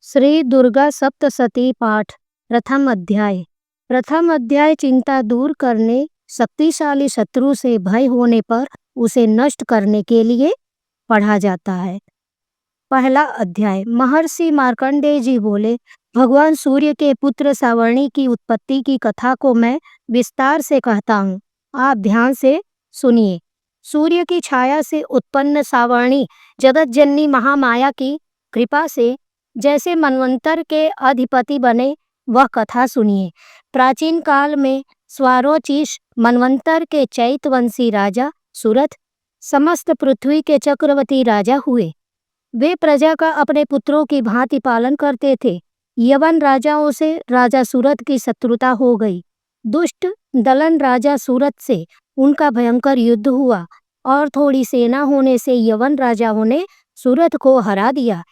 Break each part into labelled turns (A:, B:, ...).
A: श्री दुर्गा सप्तशती पाठ। प्रथम अध्याय चिंता दूर करने, शक्तिशाली शत्रु से भय होने पर उसे नष्ट करने के लिए पढ़ा जाता है। पहला अध्याय। महर्षि मार्कंडेय जी बोले, भगवान सूर्य के पुत्र सावर्णी की उत्पत्ति की कथा को मैं विस्तार से कहता हूँ, आप ध्यान से सुनिए। सूर्य की छाया से उत्पन्न सावर्णी जगत जननी महामाया की कृपा से जैसे मनवंतर के अधिपति बने, वह कथा सुनिए। प्राचीन काल में स्वारोचिष मनवंतर के चैतवंशी राजा सुरथ समस्त पृथ्वी के चक्रवर्ती राजा हुए। वे प्रजा का अपने पुत्रों की भांति पालन करते थे। यवन राजाओं से राजा सूरथ की शत्रुता हो गई। दुष्ट दलन राजा सूरथ से उनका भयंकर युद्ध हुआ और थोड़ी सेना होने से यवन राजाओं ने सूरथ को हरा दिया।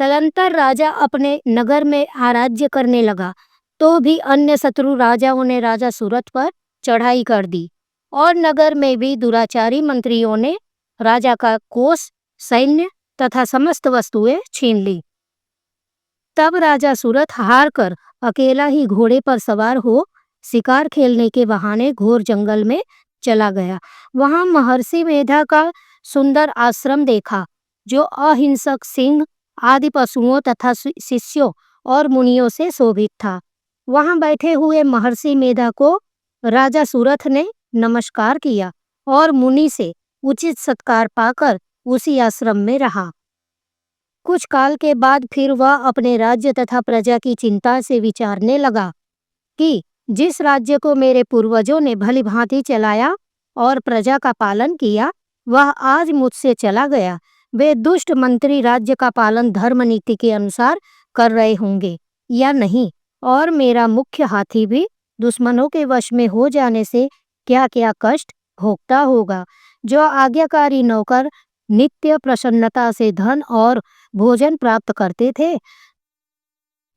A: तदंतर राजा अपने नगर में आराज्य करने लगा, तो भी अन्य शत्रु राजाओं ने राजा सूरथ पर चढ़ाई कर दी और नगर में भी दुराचारी मंत्रियों ने राजा का कोष, सैन्य तथा समस्त वस्तुएं छीन ली। तब राजा सूरथ हार कर अकेला ही घोड़े पर सवार हो शिकार खेलने के बहाने घोर जंगल में चला गया। वहां महर्षि मेधा का सुंदर आश्रम देखा, जो अहिंसक सिंह आदि पशुओं तथा शिष्यों और मुनियों से शोभित था। वहां बैठे हुए महर्षि मेधा को राजा सूरथ ने नमस्कार किया और मुनि से उचित सत्कार पाकर उसी आश्रम में रहा। कुछ काल के बाद फिर वह अपने राज्य तथा प्रजा की चिंता से विचारने लगा कि जिस राज्य को मेरे पूर्वजों ने भली भांति चलाया और प्रजा का पालन किया, वह आज मुझसे चला गया। वे दुष्ट मंत्री राज्य का पालन धर्म नीति के अनुसार कर रहे होंगे या नहीं, और मेरा मुख्य हाथी भी दुश्मनों के वश में हो जाने से क्या क्या कष्ट भोगता होगा। जो आज्ञाकारी नौकर नित्य प्रसन्नता से धन और भोजन प्राप्त करते थे,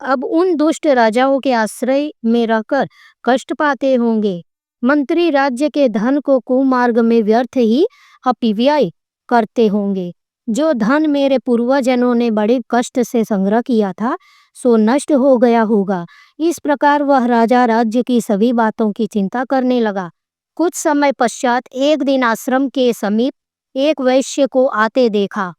A: अब उन दुष्ट राजाओं के आश्रय में रहकर कष्ट पाते होंगे। मंत्री राज्य के धन को कुमार्ग में व्यर्थ ही अपव्यय करते होंगे। जो धन मेरे पूर्वजनों ने बड़े कष्ट से संग्रह किया था, सो नष्ट हो गया होगा। इस प्रकार वह राजा राज्य की सभी बातों की चिंता करने लगा। कुछ समय पश्चात एक दिन आश्रम के समीप एक वैश्य को आते देखा,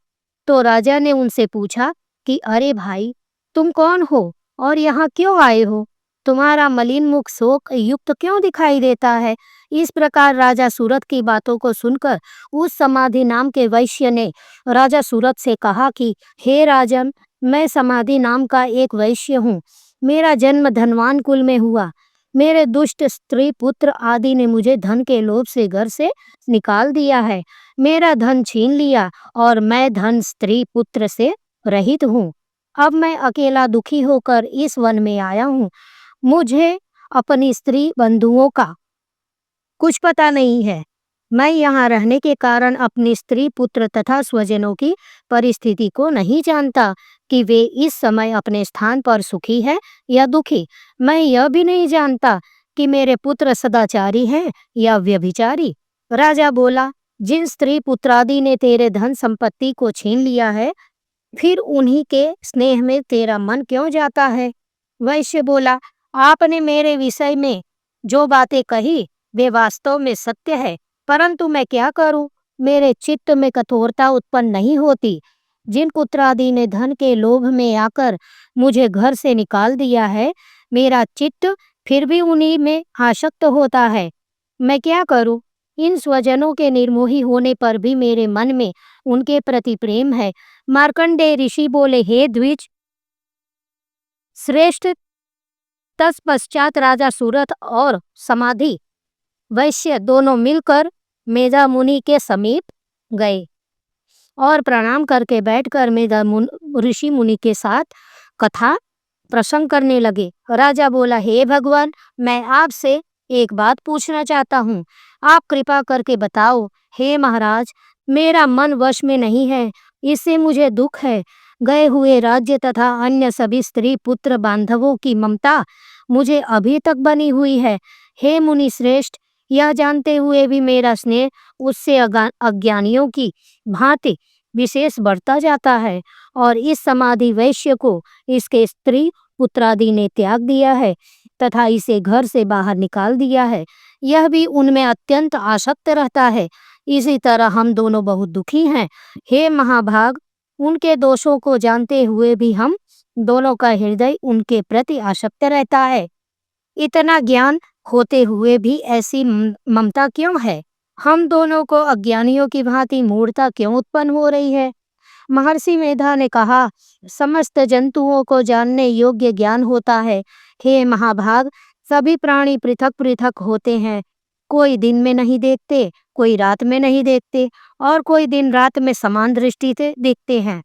A: तो राजा ने उनसे पूछा कि अरे भाई, तुम कौन हो और यहाँ क्यों आए हो? तुम्हारा मलिन मुख शोक युक्त क्यों दिखाई देता है? इस प्रकार राजा सूरथ की बातों को सुनकर उस समाधि नाम के वैश्य ने राजा सूरथ से कहा कि हे राजन, मैं समाधि नाम का एक वैश्य हूँ। मेरा जन्म धनवान कुल में हुआ। मेरे दुष्ट स्त्री पुत्र आदि ने मुझे धन के लोभ से घर से निकाल दिया है। मेरा धन छीन लिया और मैं धन स्त्री पुत्र से रहित हूँ। अब मैं अकेला दुखी होकर इस वन में आया हूँ। मुझे अपनी स्त्री बंधुओं का कुछ पता नहीं है। मैं यहाँ रहने के कारण अपनी स्त्री पुत्र तथा स्वजनों की परिस्थिति को नहीं जानता कि वे इस समय अपने स्थान पर सुखी है या दुखी। मैं यह भी नहीं जानता कि मेरे पुत्र सदाचारी हैं या व्यभिचारी। राजा बोला, जिन स्त्री पुत्रादि ने तेरे धन संपत्ति को छीन लिया है, फिर उन्हीं के स्नेह में तेरा मन क्यों जाता है? वैश्य बोला, आपने मेरे विषय में जो बातें कही वे वास्तव में सत्य है, परंतु मैं क्या करूं? मेरे चित्त में कठोरता उत्पन्न नहीं होती। जिन पुत्रादि ने धन के लोभ में आकर मुझे घर से निकाल दिया है, मेरा चित्त फिर भी उन्हीं में आसक्त होता है। मैं क्या करूं? इन स्वजनों के निर्मोही होने पर भी मेरे मन में उनके प्रति प्रेम है। मार्कंडेय ऋषि बोले, हे द्विज श्रेष्ठ, तत्पश्चात राजा सूरथ और समाधि वैश्य दोनों मिलकर मेधा मुनि के समीप गए और प्रणाम करके बैठकर मेधा ऋषि मुनि के साथ कथा प्रसंग करने लगे। राजा बोला, हे भगवान, मैं आपसे एक बात पूछना चाहता हूँ, आप कृपा करके बताओ। हे महाराज, मेरा मन वश में नहीं है, इससे मुझे दुख है। गए हुए राज्य तथा अन्य सभी स्त्री पुत्र बांधवों की ममता मुझे अभी तक बनी हुई है। हे मुनि श्रेष्ठ, यह जानते हुए भी मेरा स्नेह उससे अज्ञानियों की भांति विशेष बढ़ता जाता है और इस समाधि वैश्य को इसके स्त्री पुत्रादि ने त्याग दिया है तथा इसे घर से बाहर निकाल दिया है। यह भी उनमें अत्यंत आसक्त रहता है। इसी तरह हम दोनों बहुत दुखी हैं। हे महाभाग, उनके दोषों को जानते हुए भी हम दोनों का हृदय उनके प्रति आसक्त रहता है। इतना ज्ञान होते हुए भी ऐसी ममता क्यों है? हम दोनों को अज्ञानियों की भांति मूढ़ता क्यों उत्पन्न हो रही है? महर्षि मेधा ने कहा, समस्त जंतुओं को जानने योग्य ज्ञान होता है। हे महाभाग, सभी प्राणी पृथक पृथक होते हैं। कोई दिन में नहीं देखते, कोई रात में नहीं देखते और कोई दिन रात में समान दृष्टि से देखते हैं।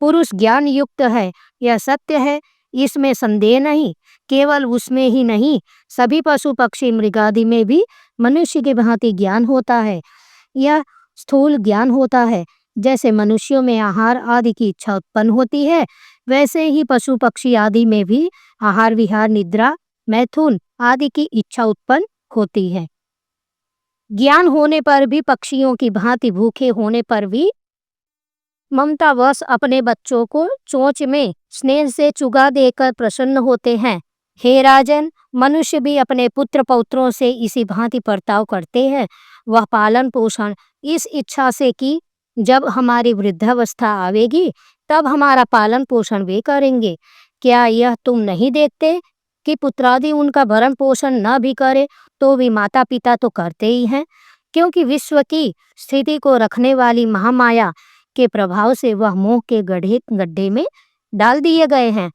A: पुरुष ज्ञान युक्त है, यह सत्य है, इसमें संदेह नहीं। केवल उसमें ही नहीं, सभी पशु पक्षी मृगादि में भी मनुष्य की भांति ज्ञान होता है। यह स्थूल ज्ञान होता है। जैसे मनुष्यों में आहार आदि की इच्छा उत्पन्न होती है, वैसे ही पशु पक्षी आदि में भी आहार विहार निद्रा मैथुन आदि की इच्छा उत्पन्न होती है। ज्ञान होने पर भी पक्षियों की भांति भूखे होने पर भी ममतावश अपने बच्चों को चोंच में स्नेह से चुगा देकर प्रसन्न होते हैं। हे राजन, मनुष्य भी अपने पुत्र पौत्रों से इसी भांति बर्ताव करते हैं। वह पालन पोषण इस इच्छा से कि जब हमारी वृद्धावस्था आवेगी तब हमारा पालन पोषण वे करेंगे। क्या यह तुम नहीं देखते कि पुत्रादि उनका भरण पोषण न भी करे तो भी माता पिता तो करते ही हैं, क्योंकि विश्व की स्थिति को रखने वाली महामाया के प्रभाव से वह मोह के गड्ढे में डाल दिए गए हैं।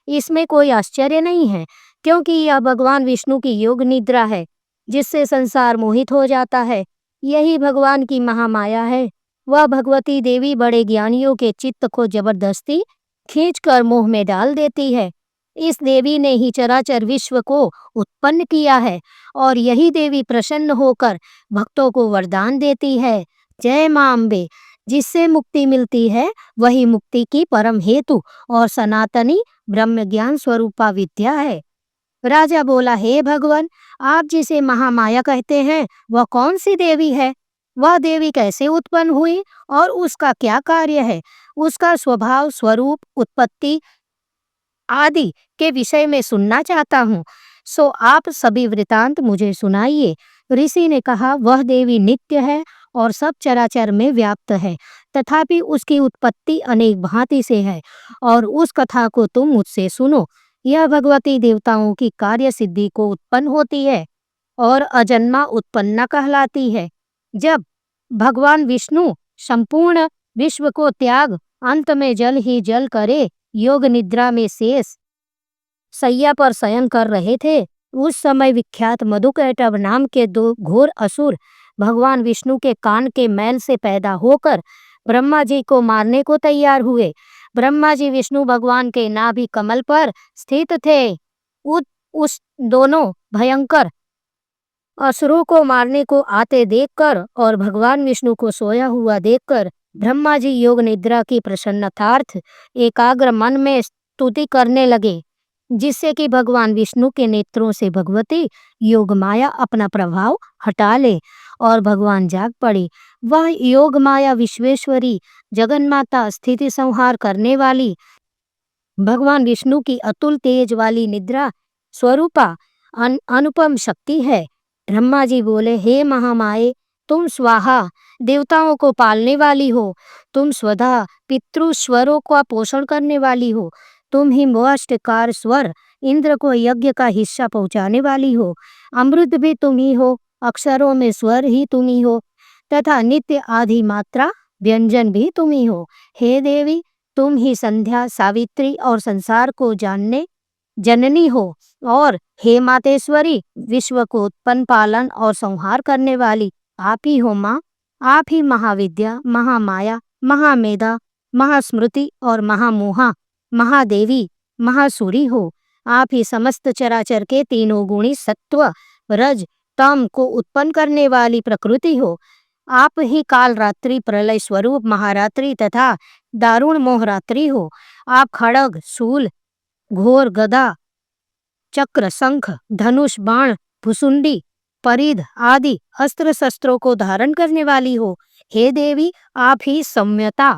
A: इसमें कोई आश्चर्य नहीं है, क्योंकि यह भगवान विष्णु की योग निद्रा है जिससे संसार मोहित हो जाता है। यही भगवान की महामाया है। वह भगवती देवी बड़े ज्ञानियों के चित्त को जबरदस्ती खींचकर मोह में डाल देती है। इस देवी ने ही चराचर विश्व को उत्पन्न किया है और यही देवी प्रसन्न होकर भक्तों को वरदान देती है। जय मां अम्बे। जिससे मुक्ति मिलती है वही मुक्ति की परम हेतु और सनातनी ब्रह्म ज्ञान स्वरूपा विद्या है। राजा बोला, हे भगवान, आप जिसे महामाया कहते हैं वह कौन सी देवी है? वह देवी कैसे उत्पन्न हुई और उसका क्या कार्य है? उसका स्वभाव, स्वरूप, उत्पत्ति आदि के विषय में सुनना चाहता हूँ। सो आप सभी वृतांत मुझे सुनाइए। ऋषि ने कहा, वह देवी नित्य है और सब चराचर में व्याप्त है, तथापि उसकी उत्पत्ति अनेक भांति से है और उस कथा को तुम मुझसे सुनो। यह भगवती देवताओं की कार्य सिद्धि को उत्पन्न होती है और अजन्मा उत्पन्ना कहलाती है। जब भगवान विष्णु संपूर्ण विश्व को त्याग अंत में जल ही जल करे योग निद्रा में शेष सैया पर शयन कर रहे थे, उस समय विख्यात मधुकैटभ नाम के दो घोर असुर भगवान विष्णु के कान के मैल से पैदा होकर ब्रह्मा जी को मारने को तैयार हुए। ब्रह्मा जी विष्णु भगवान के नाभि कमल पर स्थित थे। उस दोनों भयंकर असुरों को मारने को आते देखकर और भगवान विष्णु को सोया हुआ देखकर ब्रह्मा जी योग निद्रा की प्रसन्नतार्थ एकाग्र मन में स्तुति करने लगे, जिससे कि भगवान विष्णु के नेत्रों से भगवती योग माया अपना प्रभाव हटा ले और भगवान जाग पड़े। वह योग माया विश्वेश्वरी जगन्माता स्थिति संहार करने वाली भगवान विष्णु की अतुल तेज वाली निद्रा स्वरूपा अनुपम शक्ति है। ब्रह्मा जी बोले, हे महामाये, तुम स्वाहा देवताओं को पालने वाली हो, तुम स्वधा पितृस्वरों का पोषण करने वाली हो, तुम ही मोष्टकार स्वर इंद्र को यज्ञ का हिस्सा पहुंचाने वाली हो, अमृत भी तुम ही हो, अक्षरों में स्वर ही तुम ही हो तथा नित्य आदि मात्रा व्यंजन भी तुम ही हो। हे देवी, तुम ही संध्या सावित्री और संसार को जानने जननी हो और हे मातेश्वरी, विश्व को उत्पन्न पालन और संहार करने वाली आप ही हो माँ। आप ही महाविद्या, महामाया, महामेधा, महास्मृति और महामोहा, महादेवी, महासुरी हो। आप ही समस्त चराचर के तीनों गुणी सत्व रज तम को उत्पन्न करने वाली प्रकृति हो। आप ही काल रात्रि प्रलय स्वरूप महारात्रि तथा दारुण मोहरात्रि हो। आप खड़ग शूल घोर गदा चक्र शंख धनुष बाण भुसुंडी परिध आदि अस्त्र शस्त्रों को धारण करने वाली हो। हे देवी, आप ही सम्यता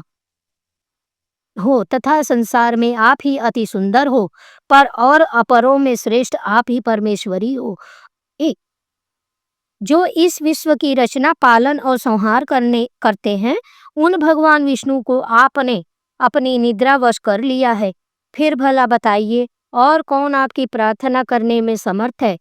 A: हो तथा संसार में आप ही अति सुंदर हो, पर और अपरों में श्रेष्ठ आप ही परमेश्वरी हो। ए- जो इस विश्व की रचना, पालन और संहार करते हैं, उन भगवान विष्णु को आपने अपनी निद्रा वश कर लिया है। फिर भला बताइए, और कौन आपकी प्रार्थना करने में समर्थ है?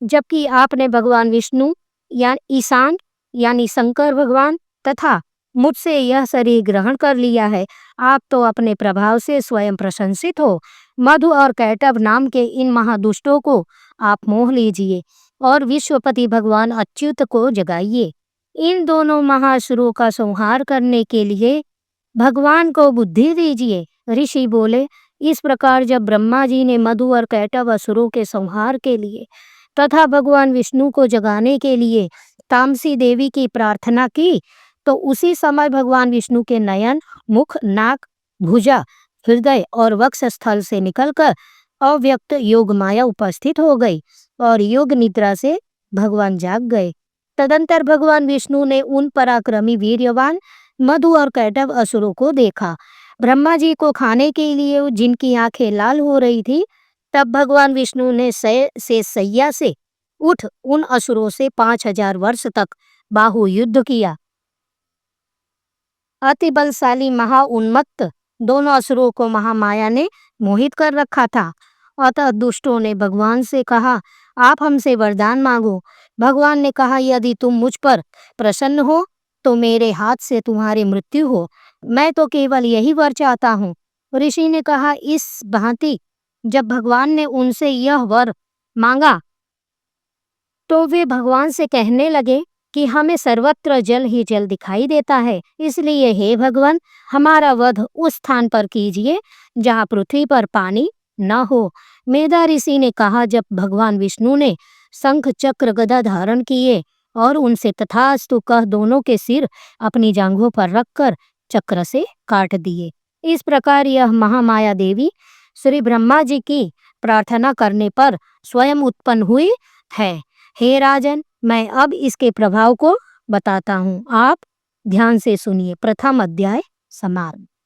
A: जबकि आपने भगवान विष्णु या ईशान यानी शंकर भगवान तथा मुझसे यह शरीर ग्रहण कर लिया है। आप तो अपने प्रभाव से स्वयं प्रशंसित हो। मधु और कैटभ नाम के इन महादुष्टों को आप मोह लीजिए और विश्वपति भगवान अच्युत को जगाइए। इन दोनों महासुरों का संहार करने के लिए भगवान को बुद्धि दीजिए। ऋषि बोले, इस प्रकार जब ब्रह्मा जी ने मधु और कैटभ असुरों के संहार के लिए तथा भगवान विष्णु को जगाने के लिए तामसी देवी की प्रार्थना की, तो उसी समय भगवान विष्णु के नयन, मुख, नाक, भुजा, हृदय और वक्ष स्थल से निकलकर अव्यक्त योग माया उपस्थित हो गई और योग निद्रा से भगवान जाग गए। तदंतर भगवान विष्णु ने उन पराक्रमी वीर्यवान मधु और कैटभ असुरों को देखा। ब्रह्मा जी को खाने के लिए जिनकी आंखें लाल हो रही थी, तब भगवान विष्णु ने सैया से उठ उन असुरों से 5000 वर्ष तक बाहु युद्ध किया। अति बलशाली महाउन्मत्त दोनों असुरों को महामाया ने मोहित कर रखा था। अतः दुष्टों ने भगवान से कहा, आप हमसे वरदान मांगो। भगवान ने कहा, यदि तुम मुझ पर प्रसन्न हो तो मेरे हाथ से तुम्हारी मृत्यु हो। मैं तो केवल यही वर चाहता हूँ। ऋषि ने कहा, इस भांति जब भगवान ने उनसे यह वर मांगा तो वे भगवान से कहने लगे कि हमें सर्वत्र जल ही जल दिखाई देता है, इसलिए हे भगवान, हमारा वध उस स्थान पर कीजिए जहाँ पृथ्वी पर पानी न हो। मेधा ऋषि ने कहा, जब भगवान विष्णु ने शंख चक्र गदा धारण किए और उनसे तथास्तु कह दोनों के सिर अपनी जांघों पर रखकर चक्र से काट दिए। इस प्रकार यह महामाया देवी श्री ब्रह्मा जी की प्रार्थना करने पर स्वयं उत्पन्न हुई है। हे राजन, मैं अब इसके प्रभाव को बताता हूँ, आप ध्यान से सुनिए। प्रथम अध्याय समाप्त।